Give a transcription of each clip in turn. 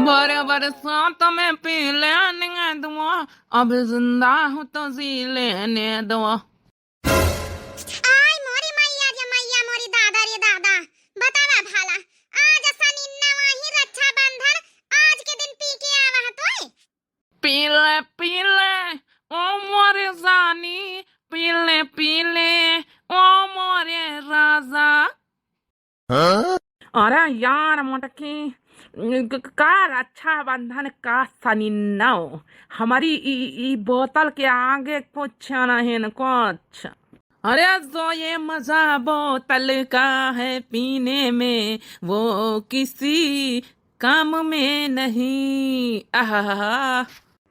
बड़े बरसात में पी लेने दो, अब जिंदा हूँ तो जी लेने दो। आय मोरी मैया रे मैया मोरी दादा रे दादा। बतावा भाला आज सनिन्ना वही रक्षा बंधन आज के दिन पी के आवा है तोय। पी ले ओ मोरे जानी, पी ले ओ मोरे राजा। अरे यार मोटकी, का रक्षा बंधन का सनिन्ना हमारी ई बोतल के आगे कुछ नहीं न कुछ। अरे जो ये मजा बोतल का है पीने में, वो किसी काम में नहीं। आहा।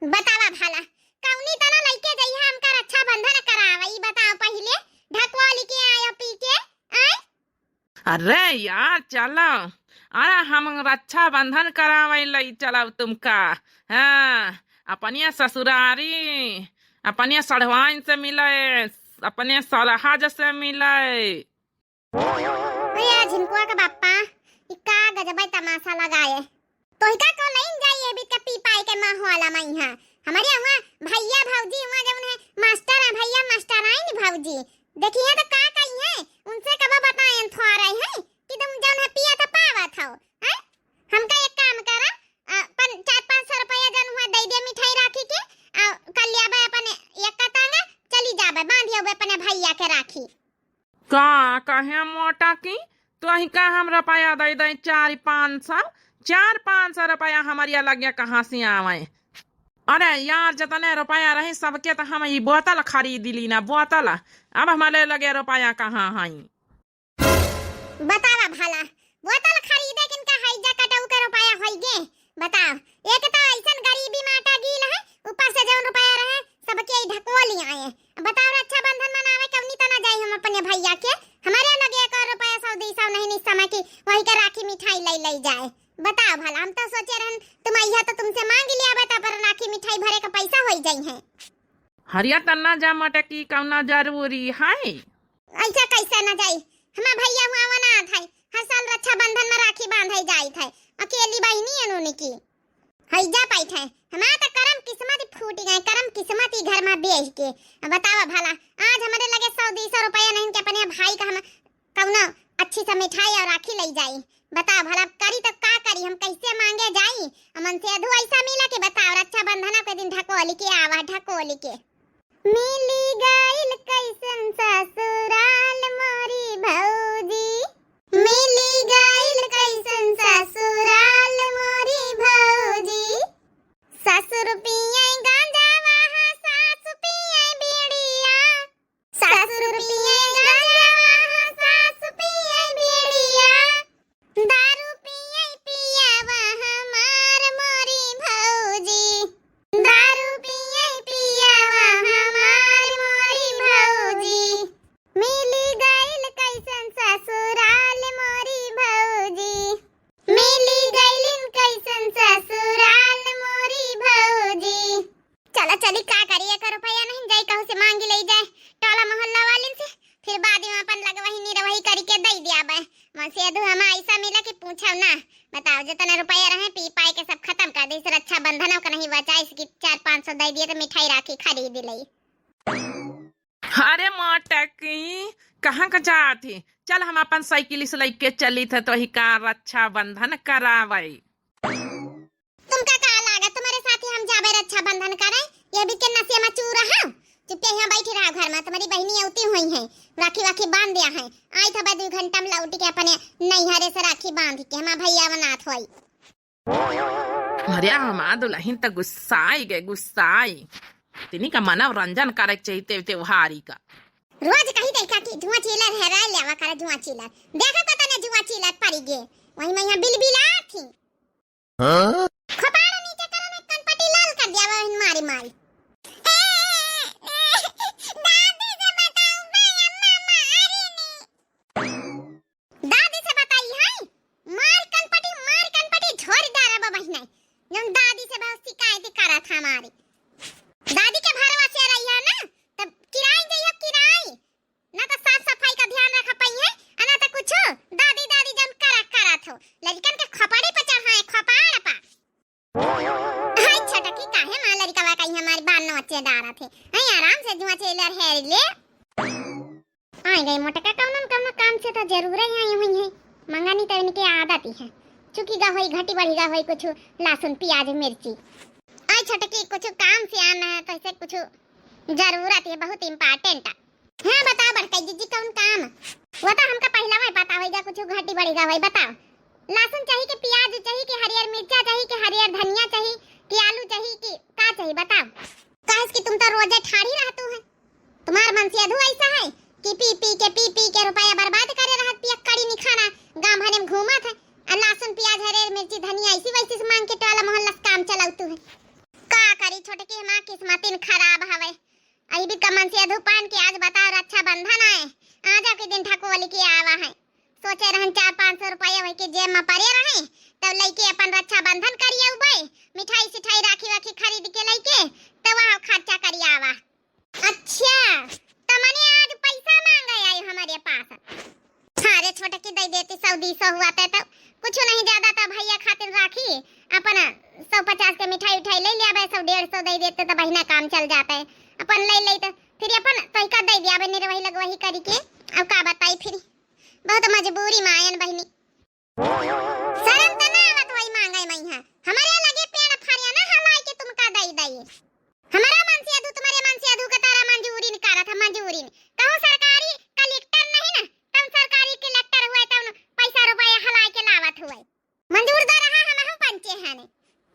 बतावा भाला कौनी तना लइके जइहा हमका रक्षा बंधन करावा ई बताओ पहिले। ढकवाली के आयो पी के आय। अरे यार चलो, अरे हम रक्षा बंधन करावे लई चलो तुमका। हाँ, अपने ससुरारी अपने सढ़वाइन से मिले, अपने सलहाज से मिले। भैया झिनकुआ का बाप्पा इका गजब तमाशा लगाए तो इका को नहीं जाइए भी पी पाई के माहौल में यहां हमारे वहां भैया भौजी वहां जब है मास्टर है भैया मास्टर है नी भौजी देखिए तो का कही है उनसे कब बताएं थोड़ा है कि तुम जब है पिया तो पावा था हैं। हमका एक काम करा 400-500 रुपया जन हुआ दे दे मिठाई राखी के कल लेबे अपने एक कतांगा चली जाबे बांधियो अपने भैया के राखी। का कहे मोटा की तो ही का हम रुपया दे दे 400-500 रुपया हमारे लगे कहाँ से आवे। अरे यार जितने रुपया रहे सबके तो हम ये बोतल खरीद ली ना बोतल, अब हमारे लगे रुपया कहाँ है। बतावा भाला बोतल खरीदे किनका हैजा कटाऊ के रुपया होइगे बताओ। एक तो ऐसन गरीबी माटा गिल है ऊपर से जौन रुपया रहे सबके ढकोली आए। बताओ रक्षा बंधन मनावे कवनी तना जाई हम अपने भैया के हमारे लगे 1 रुपया 100 नहीं निस समय की वही के राखी मिठाई ले जाए। बताओ भला हम तो सोचे रहन तुम आइया तो तुमसे मांग लिया बता पर राखी मिठाई भरे का पैसा होई जाई है। हरिया तना जा मटकी कौना जरूरी है। ऐसा कैसे न जाई हमार भैया हुआ वना था हर साल रक्षा बंधन में राखी बांधई जाई थे अकेली बहनी अनोनी की हैजा पाई थे हमारा तो करम किस्मत फूट गए करम किस्मत ही घर में बेच के। बतावा भला आज हमारे लगे 100-200 रुपया नहीं के अपने भाई का हम कौना अच्छी सा मिठाई और राखी ले जाई। बताओ भला करी तो का करी हम कैसे मांगे जाई अमन से अधू ऐसा मिला के बताओ रक्षा बंधन के दिन ढकोली के आवा ढकोली के मिली गइल कैसन ससुराल मोरी भौजी मिली गइल कैसन ससुराल मोरी भौजी ससुर पिए गांजा वहां सास पिए बीड़िया ससुर पिए गांजा वहां सास पिए बीड़िया दारू पिए पिया वहां मार मोरी भौजी दारू पिए पिया वहां मार मोरी भौजी मिली गइल कैसन ससुराल मोरी भौजी मिली गइल कैसन ससुराल मोरी भौजी। चला चली का करिए कर रुपया नहीं जाई कहू से मांगी ले जाए टोला मोहल्ला वाले से फिर बाद में अपन लगवही नी रवही करी के दई दिया बे मन से अधू हम ऐसा मिला कि पूछो ना। बताओ जितना रुपया रहे पी पाई के सब खत्म कर दे इस रक्षा बंधन का नहीं बचाई इसकी 400-500 दे दिए तो मिठाई राखी खरीद लई। अरे मोटकी कहाँ का जाती, चल हम अपन साइकिल से लेके चली थे तो ही का रक्षा बंधन करावे। तुमका का लागा तुम्हारे साथ ही हम जाबे रक्षा बंधन करे ये भी के नसे में चूर रहा चुपके यहाँ बैठी रहा घर में तुम्हारी बहनी औती हुई है राखी वाखी बांध दिया है आई था 2 घंटा में लौट के अपने नैहरे से राखी बांध के हमारा भैया बनात होई। अरे हमारा दुल्हन तो गुस्साई तिनी का मनोरंजन करे चाहिए त्योहारी का। रोज कही देखा कि धुआं चिल्लर है रे लेवा करे धुआं चिल्लर देखा पता ने धुआं चिल्लर पड़ी गे वही मैं यहाँ बिलबिला थी खपाड़ा नीचे करने कनपटी लाल कर दिया वही मारी मारी दादी से बताई है मार कनपटी झोर डारा बाबा ही नहीं जब दादी से बहुत शिकायत करा था हमारी दादी के भरवा से रही है ना तब किराए जइयो किराए ना तो साफ सफाई का ध्यान रखा पई है ना तो कुछ दादी जब करा थो लड़कन के खपड़ी पे चढ़ाए खपाड़ पा थे आई आराम से जुआ चेलर है ले आई गई मोटका कौन काम से तो जरूर ही आई हुई है मंगानी तो इनके आदत ही है चुकी गा होई घटी बढ़ी गा होई कुछ लहसुन प्याज मिर्ची आई छोटकी कुछ काम से आना है तो ऐसे कुछ जरूरत है बहुत इम्पोर्टेंट है बताओ बड़का जीजी कौन काम वो तो हमका पहला में पता होगा कुछ घटी बढ़ी गा होई बताओ लहसुन चाहिए कि प्याज चाहिए कि हरियर मिर्चा चाहिए कि हरियर धनिया चाहिए कि आलू चाहिए कि का चाहिए बताओ काहे कि तुम तो रोजे ठाड़ी रहतू है तुम्हार मन से अधू ऐसा है कि पी के रुपया बर्बाद करे रहत पिया कड़ी नहीं खाना गांव भरे में घूमत है लहसुन प्याज हरियर मिर्ची धनिया ऐसी वैसी से मांग के टोला मोहल्ला काम चलाउतू है का करी छोटे की मां किस्मतिन खराब हवे आई भी कमन से अधू पान के आज बताओ रक्षा बंधन आए आजा के दिन ठकोली के आवा है सोचे रहन 400-500 रुपया होई के जेब में पड़े रहे तब लइके अपन रक्षा बंधन करिए उबे मिठाई सिठाई राखी वाखी खरीद के लइके तब वहां खर्चा करिए आवा अच्छा तमने आज पैसा मांगे आई हमारे पास अरे छोटे की दे देती 100-200 हुआ तो कुछ नहीं ज्यादा तो भैया खातिर राखी अपन 150 के मिठाई उठाई ले लिया 100-150 दे देते तो बहिना काम चल जाता है अपन ले तो फिर अपन पैसा दे दिया बने वही लगवही करी के अब का बताई फिर बहुत मजबूरी में आयन बहिनी शर्म तो ना आवत वही मांगे मैं हां हमारे लगे पेड़ फरिया ना हलाई के तुम का दई हमारा मन से अधू तुम्हारे मन से अधू का तारा मंजूरी नहीं करा था मंजूरी कहूं सरकारी कलेक्टर नहीं ना तुम सरकारी कलेक्टर हुए तो पैसा रुपया हलाई के लावत हुए मंजूर दा रहा हम पंचे हैं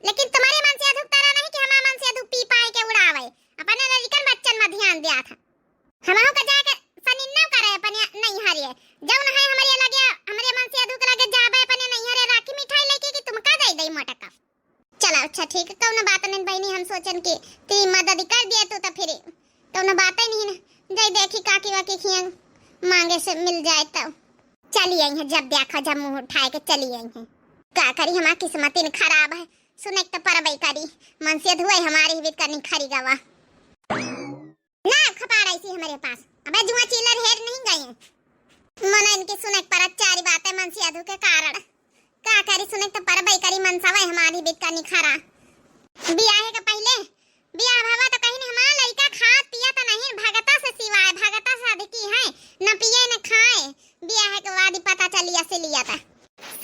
लेकिन तुम्हारे मन से अधू तारा नहीं कि हमारा मन से अधू पी पाए के उड़ावे अपने लड़कन बच्चन में ध्यान दिया था हमहु का जाके सनिन्ना करे अपने नहीं हरिए जौन है हमारे लगे हमारे मन से अधू के लगे जाबे अपने नहीं हरे राखी मिठाई लेके कि तुम का दई मोटका चलो अच्छा ठीक है कौन बात नहीं बहनी हम सोचन कि ती मदद कर दिया तो फिर कौन बात ही नहीं ना जय देखी काकी वाकी खिया मांगे से मिल जाए तो चली आई है जब देखा जब मुंह उठाए के चली आई है का करी हमारी किस्मत इन खराब है सुने तो परबई करी मन से धुए हमारी भी करनी खरी गवा ना खपार ऐसी हमारे पास अबे जुआ चिल्लर हेर नहीं गए मन इनके सुने पर चारी बातें मन से अधू के कारण का करी सुने तो परबई करी मन सवे हमारी भी करनी खरा बियाह के पहले बियाह भावा तो कहीं हमारा लड़का खात पिया तो नहीं भगता से सिवाय भगता शादी की है न पिए न खाए बियाह के बाद पता चलिया से लिया था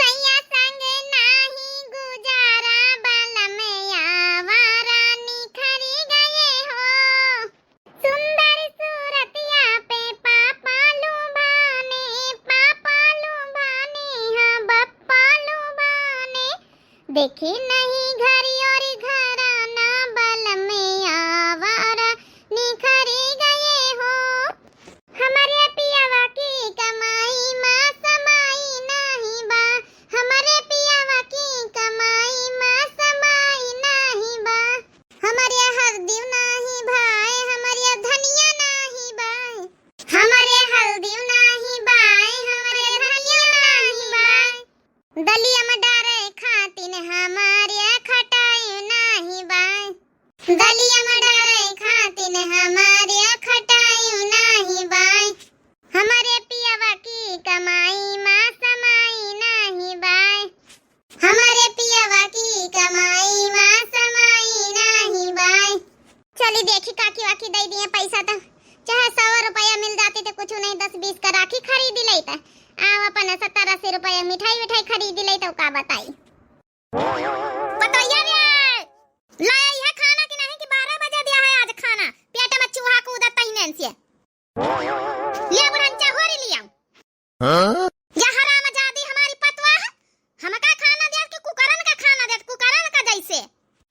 सैया संग नाही गुजारा बल में आवारा निखरी गए हो सुंदर सूरतिया पे पापा लुभाने हाँ बप्पा लुभाने देखी नहीं घरी और घराना बल में आवारा निखरी गए हो हमारे पियावा की कमाई मां समाई नहीं बा हमारे पियावा की कमाई मां समाई नहीं बा हमारे हल्दी नहीं भाई हमारे धनिया नहीं बाई हमारे हल्दी नहीं बाई हमारे धनिया नहीं बाई दलिया में डारे खातिन हमारे खटाई नहीं बाई दलिया में डारे खातिन हमारे खटाई नहीं बाई हमारे पियावा की कमाई मां समाई नहीं बाई हमारे पियावा की कमाई मां समाई नहीं बाई चली देखी काकी वाकी दे दिए पैसा तो चाहे 100 रुपया मिल जाते तो कुछ नहीं 10-20 का राखी खरीद लेता आओ अपन 70-80 रुपया मिठाई खरीद लेता का बताई बताइए लाया है खाना कि नहीं कि 12 बजे दिया है आज खाना पेट में चूहा कूदत तहिने से ले बुढ़न चाहोरी लिया हां या हराम जादी हमारी पतवा हमका खाना दे कि कुकरन का खाना दे कुकरन का जैसे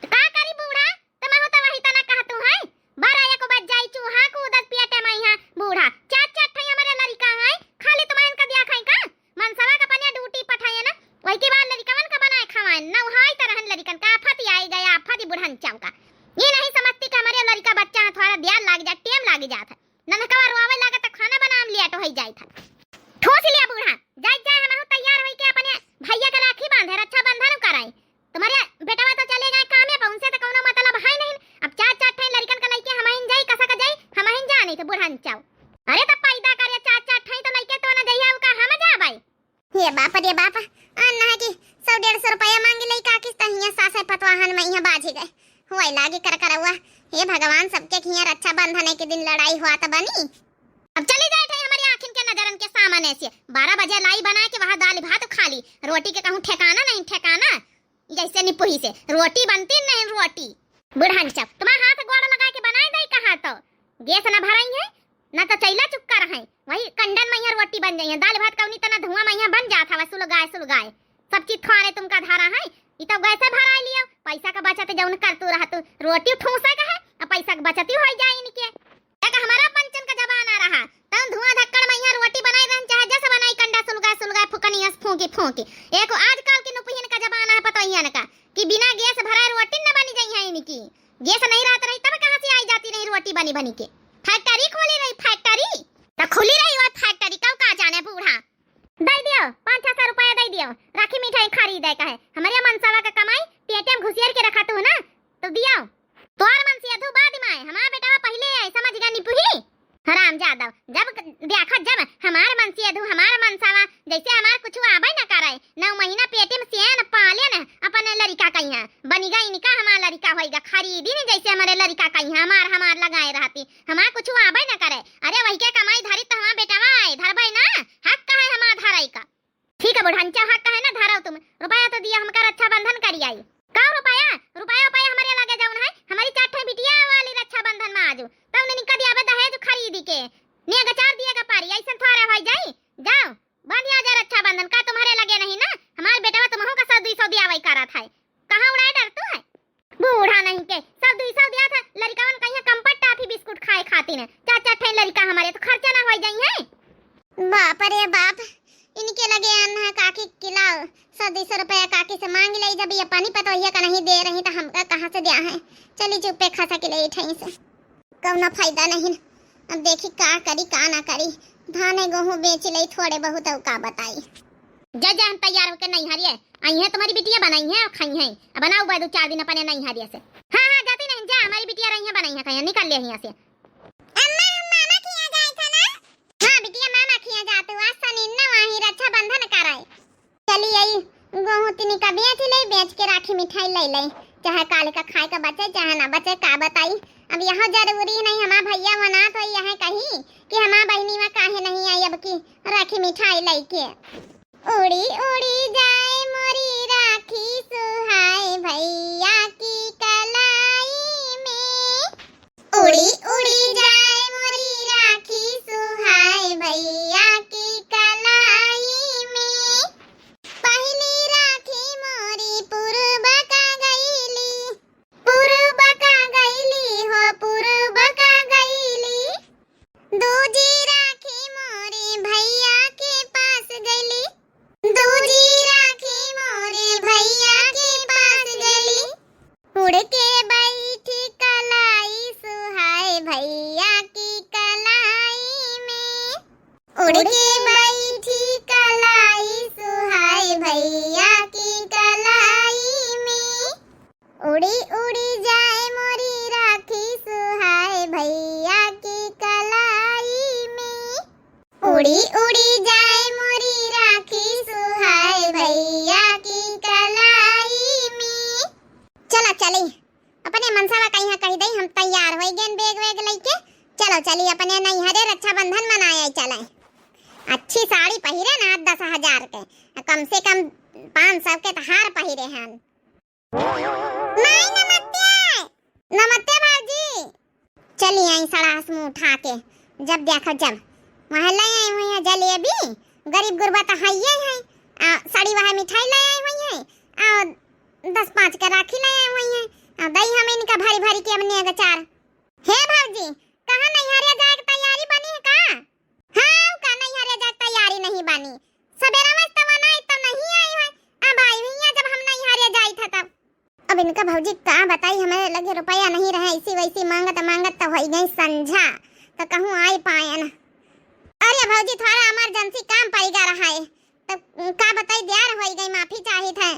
का करी बूढ़ा तमा होता वही तना कहतू है 12 एक बज जाई चूहा कूदत पेट में यहां बूढ़ा चाचा ठई हमारे लड़का है खाली तुम्हारे का दिया खाई का मनसवा का पनिया ड्यूटी पठाए ना वही के बाद लड़कवन का बनाए खवाए न हाय तरहन लड़कन का आफत आई गया आफत बुढ़न चौका ये नहीं समझती कि हमारे लड़का बच्चा है थोड़ा ध्यान लाग जा टेम लाग जात है ननकवा रोवे लागा त खाना बनाम लिया तो होई जाई था ठोस लिया बूढ़ा जाय हम तैयार होई के अपने भैया के राखी बांधे रक्षा बंधन कराई तुम्हारे बेटावा तो चले गए कामे पे उनसे तो कोनो मतलब है नहीं अब चार ठई लड़कन का लइके हमहिन जाई कसा का जाई हमहिन जा नहीं तो बुढ़न चाव अरे त पैदा करे चार ठई तो लइके तो न जइया का हम जा भाई ये बाप अन्ना है कि 100-150 रुपया मांगी लई का किस तहिया सासे पतवाहन में यहां बाजी गए हुआ लागे कर हुआ। हे भगवान, सबके खिया रक्षाबंधन के दिन लड़ाई हुआ था बनी। अब चली जाए थे हमारी आँखिन के नजरन के सामने से। 12 बजे लाई बना के वहाँ दाल भात खा ली, रोटी के कहूँ ठेकाना नहीं ठेकाना। जैसे निपुही से रोटी बनती नहीं रोटी। बुढ़ान सब तुम्हारा हाथ गोड़ लगा के बनाए दई कहा तो गैस न भराई है ना तो चैला चुपका रहे, वही कंडन में रोटी बन जाइए। दाल भात कौनी तना धुआं में बन जाता है। सुलगाए सब चीज खाने तुमका धारा है। ई तो वैसे भरा लियो, पैसा का बचत जौन कर तू रहा तू रोटी ठूसा का है और पैसा का बचत हो जाए इनके। एक हमारा पंचन का जमाना रहा तब धुआं धक्कड़ में रोटी बनाई रहन, चाहे जैसे बनाई कंडा सुलगाए फुकनिया फूंकी। एक आजकल की नुपहिन का जमाना है पतोहियन का कि बिना गैस भराए रोटी न बनी जाई है इनकी। गैस नहीं रहता रही तब कहां से आई जाती नहीं रोटी बनी के। फैक्ट्री खोली रही, फैक्ट्री तो खुली रही और फैक्ट्री कब का जाने बूढ़ा। दे दियो 500 रुपया दे दियो, राखी मिठाई खरीदे का है। हमारे मनसावा का कमाई पेटीएम घुसियर के रखा तू ना तो दियो। तोर मन से अधू बाद में हमारा बेटा पहले है, समझ गया निपुही हराम जादा। जब देखा जब हमारे मन से अधू हमारा मनसावा जैसे हमार कुछ आवे न करे 9 महीना पेटीएम से न पाले न अपन लड़का कहिया बनी गई निका हमारा लड़का होएगा खरीदी नहीं जैसे हमारे लड़का कहिया हमार लगाए रहती हमार कुछ आवे न करे। अरे वही के कमाई धरी तो हमारा बेटा वाई धरबई ना, हक का है हमारा धराई का। ठीक है बुढ़ांचा, हक का है ना धराओ तुम। रुपया तो दिया हमका रक्षाबंधन करी आई का रुपया हमारे लगे जाऊन है। हमारी 4 बिटिया वाली रक्षाबंधन में आजू तब ने निका दिया दहेज खरीदी के नेगा 4 दिएगा पारी ऐसा थोड़ा भाई जाई जाओ बंद आ जा रक्षाबंधन का तुम्हारे लगे नहीं ना। हमारे बेटा तुम्हारा का 100-200 दिया वही करा था। कहां उड़ाए डर तू है बूढ़ा नहीं के 100-200 दिया था। लड़कावन कहिया कंपट टाफी बिस्कुट खाए खाती ने 4-4 लड़का हमारे तो खर्चा ना हो जाई है। बाप रे बाप, इनके लगे अन्ना काकी खिलाओ 100-200 रुपया काकी से मांग ले। जब ये पानी पतोहिया का नहीं दे रही तो हमका कहां से दिया है। चली चुप पे खसा के ले ठई से कौना फायदा नहीं। अब देखी का करी का ना करी। धान गेहूं बेच ले थोड़े बहुत और का बताई। जा हम तैयार होकर नहीं हरिए आई है। तुम्हारी बिटिया बनाई है और खाई है। अब बनाओ बाद 4 दिन अपने नहीं हरिए से। हां जाती नहीं जा, हमारी बिटिया रही है बनाई है कहीं निकल ले यहां से। अम्मा हम मामा के यहां जाए था ना। हां बिटिया मामा के यहां जाते आज सनिन्ना वहीं रक्षाबंधन कराए। चली आई गेहूं तिनी का बेच के राखी मिठाई ले चाहे काले का खाए का बचे चाहे ना बचे का बताई। अब यहाँ जरूरी नहीं हमारा भैया मना तो यहाँ कहीं कि हमारा बहनी में काहे नहीं आई अब की राखी मिठाई लेके। उड़ी उड़ी जाए मोरी राखी सुहाए भैया की कलाई में। उड़ी उड़ी जाए मोरी राखी सुहाए भैया की कलाई में। पहली राखी मोरी पूर्व का गईली हो पूर्व का गईली। दूजी राखी मोरी भैया के पास गईली। दूजी राखी मोरे भैया के पास गईली। उड़ के बैठी कलाई सुहाए भैया की कलाई में। उड़ के बैठी कलाई सुहाए भैया की कलाई में। उड़ी उड़ी जाए मोरी राखी सुहाए भैया की कलाई में। उड़ी उड़ी जाए मोरी राखी सुहाए भैया की कलाई में। चलो चली अपने मनसावा कहीं कही दई हम तैयार हो गए बैग वेग लेके। चलो चली अपने नैहरे रक्षाबंधन मनाए चले। अच्छी साड़ी पहिरे ना 10,000 के कम से कम 500 के तो हार पहिरे हैं। नमस्ते भाजी। चली आई सड़ास मुंह उठा के जब देखो जब वहाँ ले आई हुई है जलेबी गरीब गुरबा है साड़ी वहाँ मिठाई ले आई हुई है और 10-5 का राखी ले आई हुई है और दही हमें इनका भारी भारी के अपने अचार। हे भाजी कहाँ नैहरे जाए की तैयारी बनी है का? हाँ का नैहरे जाए तैयारी नहीं बनी। सवेरा में तो बनाई तो नहीं आई है। अब आई हुई है जब हम नैहरे जाई था तब। अब इनका भौजी का बताई हमारे लगे रुपया नहीं रहा इसी वैसी मांगत तो हो गई संझा तो कहूँ आई पाए ना। अरे भौजी थोड़ा इमरजेंसी काम पड़ रहा है तो का बताई देर हो गई माफी चाहिए था।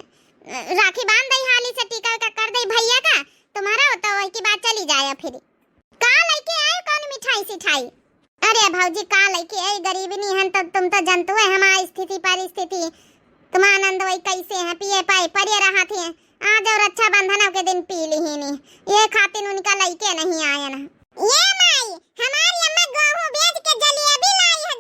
राखी बांध दई हाली से टीका का कर दई भैया का तुम्हारा होता वही की बात चली जाए। फिर का लेके आए कौन मिठाई सिठाई? अरे भौजी का लेके आई गरीबी नहीं है तो तुम तो जानते हो हमारी स्थिति परिस्थिति। तुम आनंद वही कैसे है पिए पाए पड़े रहा थे आज और रक्षाबंधन के दिन पी ली ही नहीं, ये खातिर उनका लइके नहीं आया ना। ये माई हमारी अम्मा गेहूं बेच के जलेबी लाई है,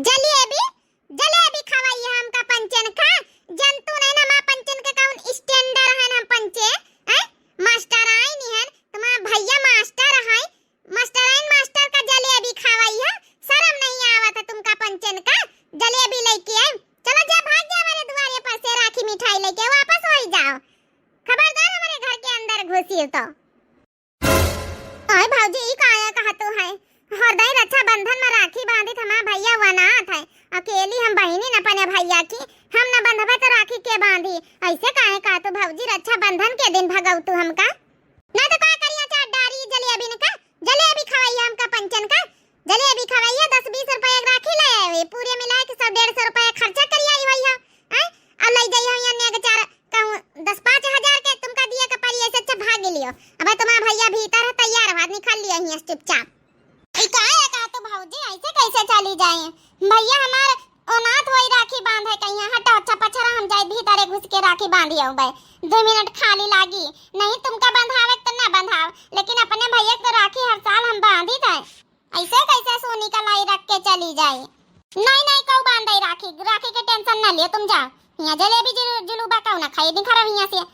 जलेबी जलेबी खवाई है हमका पंचन का। जंतु नहीं ना मां पंचन के कौन स्टैंडर है ना पंचे हैं, मास्टर आई नहीं है तुम्हारा भैया मास्टर है, मास्टर का जलेबी खवाई है। शर्म नहीं आवत है तुमका पंचन का, जलेबी लेके आए। चलो जा भाग जा हमारे द्वारे पर से राखी मिठाई लेके वापस हो जाओ, खबरदार हमारे घर के अंदर घुसी तो। आय भाऊजी ई काया कहा तो है, हरदय रक्षाबंधन में राखी बांधी हमारा भैया वनाथ है, अकेली हम बहिनी न पने भैया की, हम न बंधबे तो राखी के बांधी। ऐसे काहे का तो भाऊजी रक्षाबंधन के दिन भगाऊ तू हमका ना तो का करिया चाट डारी जलेबी न का, जलेबी खवाई हमका पंचन का, जलेबी खवाई 10-20 रुपए राखी ले आवे, पूरे मिला के 100-150 रुपए खर्चा करी आई भैया हैं, और ले जाई हम अन्य के चार कहूं 10-5 हजार के तुमका दिए के पड़ी, ऐसे अच्छा भाग लियो। अब तुम्हारा भैया भीतर है तैयार, भाग निकल लियो यहीं चुपचाप। ई काहे का तो भाऊजी ऐसे कैसे चली जाए, भैया हमारे अनाथ वही राखी बांधे कहीं हटा अच्छा पछरा हम जाए भीतर घुस के राखी बांधी आऊ बे, 2 मिनट खाली लागी नहीं तुमका बंधावे तो ना बंधाव, लेकिन अपने भैया को राखी हर साल हम बांधी थे। ऐसे कैसे सोनी का लाई रख के चली जाए, नहीं कौ बांधे राखी, राखी के टेंशन ना लियो तुम जाओ, यहाँ जलेबी जुलूबा कौ ना खाई दिखा रही यहाँ से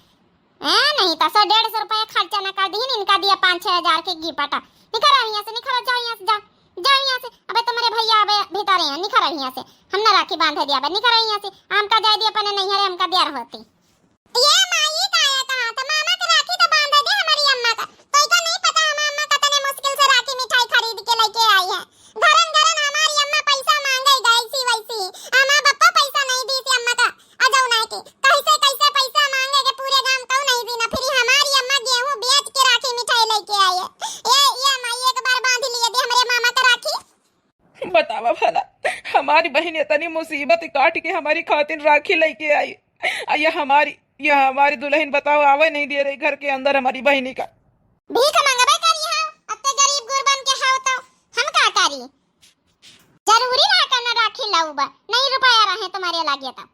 नहीं तो 100-150 रुपए खर्चा ना कर दी, इनका दिया 5-6 हजार के गिफ्ट निखरा यहाँ से, निखरा जाओ यहाँ से, जाओ यहाँ से। अबे तुम्हारे भैया अबे भीतर हैं, निखरा यहाँ से, हमने राखी बांधे दिया, अबे निखरा यहाँ से, हमका जाए दिया पने नहीं है हमका देर होती। ये माई काया कहा तो मामा का राखी तो बांध दे हमारी अम्मा का, तो इका नहीं पता हम अम्मा कितने मुश्किल से राखी मिठाई खरीद के लेके आई है, घरन हमारी अम्मा पैसा मांगे गई वैसी, अम्मा बप्पा पैसा नहीं दी थी अम्मा का, अजौ ना के कैसे पैसा मांगेगे पूरे गांव को नहीं दी ना, फिर हमारी अम्मा गेहूं बेच के राखी मिठाई लेके आई है। ये माई एक बार बांध लिए दे हमारे मामा का राखी। बतावा भला हमारी बहन इतनी मुसीबत काट के हमारी खातिर राखी लेके आई, यह हमारी दुल्हन बताओ आवे नहीं दे रही घर के अंदर हमारी बहनी का। भीख मंगबे करी हां, अत्ते गरीब गुरबन के हाव तो हम का करी, जरूरी ना करना राखी लाऊबा, नहीं रुपया रहे तुम्हारे लागे तो।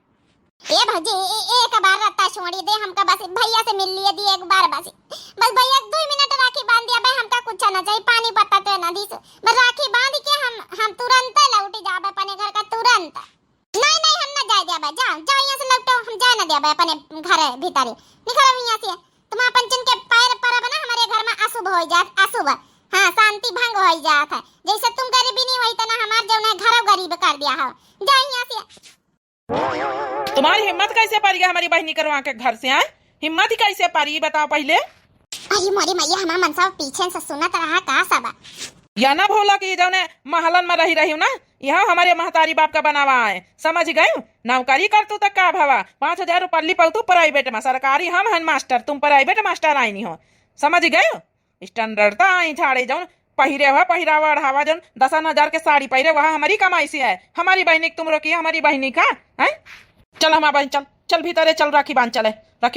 ये भजी एक बार रत्ता छोड़ी दे हमका, बस भैया से मिल लिए दी एक बार बस भैया 2 मिनट राखी बांध दिया भाई, हमका कुछ ना चाहिए पानी पत्ता तो ना दी, बस राखी बांध के हम तुरंत लौट जाबे अपने घर का तुरंत। नहीं हम ना जाए दिया, जाओ यहाँ से लौटो, हम जाए ना दिया अपने घर भीतर निकलो यहाँ से, तुम्हारा पंचन के पैर पर बना हमारे घर में अशुभ हो जात, अशुभ हाँ शांति भंग हो जात है, जैसे तुम गरीबी नहीं हुई तना हमार जो ना घर गरीब कर दिया हो, जाओ यहाँ से। तुम्हारी हिम्मत कैसे पारी हमारी बहनी करवा के घर से आए, हिम्मत ही कैसे पारी बताओ पहले। अरे मोरी मैया हमारा मन सब पीछे से सुनत रहा का सब, या ना भोला कि जो ने महलन में रही ना, यहाँ हमारे महतारी बाप का बनावा है, समझ गए, नौकरी कर तू तक का भावा 5,000 रुपये पाऊ तू प्राइवेट में, सरकारी हम हैं मास्टर, तुम प्राइवेट मास्टर आई नहीं हो, समझ गए, स्टैंडर्ड आई झाड़े जाऊन पहिरे हुआ पहिरावा अढ़ावा जन 10,000 के साड़ी पहिरे वहाँ हमारी कमाई से है, हमारी बहनी तुम रोकी हमारी बहनी का है। चल हमारा बहन चल भीतर चल, राखी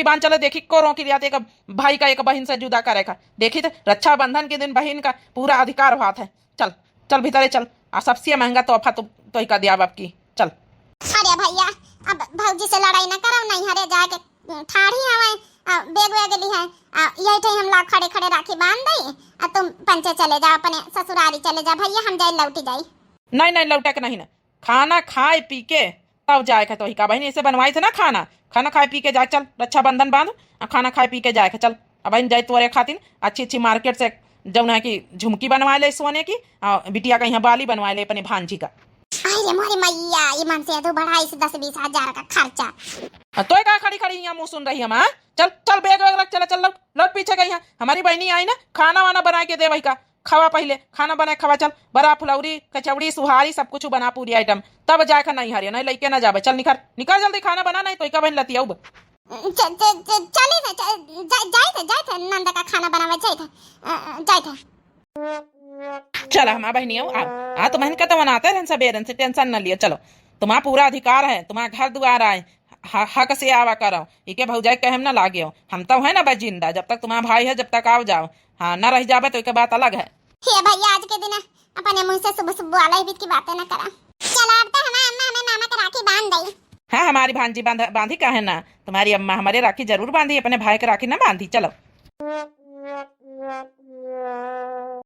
बांध चले देखी को रोकी दिया एक भाई का एक बहन से जुदा करेगा, देखी तो रक्षाबंधन के दिन बहन का पूरा अधिकार हुआ था। चल भीतर चल, सबसे महंगा तोहफा तो ही का दिया बाप की, चल। अरे भैया अब भौजी से लड़ाई ना करो, नहीं हरे जाके ठाड़ी हवे बेग वेग ली है, यही थे हम लोग खड़े राखी बांध दई, तुम पंचे चले जाओ अपने ससुरारी चले जा भैया, हम जाए लौटी जाई। नहीं लौटा के नहीं ना, खाना खाए पी के तब जाए के, तो ही का बहन ऐसे बनवाई थे ना, खाना खाए पी के जाए, चल रक्षाबंधन बांध खाना खाए पी के जाए के, चल अब बहन जाए तोरे खातिर अच्छी मार्केट से जौन है कि झुमकी बनवा ले सोने की, बिटिया का यहाँ बाली बनवा ले अपने भांजी का। अरे मोरी मैया ये मन से तो बढ़ाई से 10-20 हजार का खर्चा, तो का खड़ी यहाँ मुँह सुन रही हम, चल बैग वैग रख, चल लौट पीछे गई, हमारी बहनी आई ना, खाना वाना बना के दे भाई का, खवा पहले खाना बना खवा, चल बड़ा फुलौरी कचौड़ी सुहारी सब कुछ बना पूरी आइटम, तब जाकर नहीं हरिया नहीं लेके ना जाबे, चल निकल जल्दी खाना बना, नहीं तो का बहन लती अब चली जाए थे नंदा का खाना बनावे जाए थे। चल हमारा बहनी आ तो बहन का तो बनाते रहन सबेरन से, टेंशन न लियो, चलो तुम्हारा पूरा अधिकार है, तुम्हारा घर द्वार आए हक से आवा करो, इके भौजाई कहे ना लागे, हम तो है ना बस जिंदा, जब तक तुम्हारा भाई है जब तक आओ जाओ, हाँ न रह जाबे तो एक बात अलग है। हे भैया आज के दिन अपने मुंह से सुबह वाला ही बीत की बातें न करा, चल अब तो हमारे अम्मा हमें मामा का राखी बांध दई। हाँ हमारी भांजी बांधी का है ना, तुम्हारी अम्मा हमारे राखी जरूर बांधी, अपने भाई के राखी ना बांधी। चलो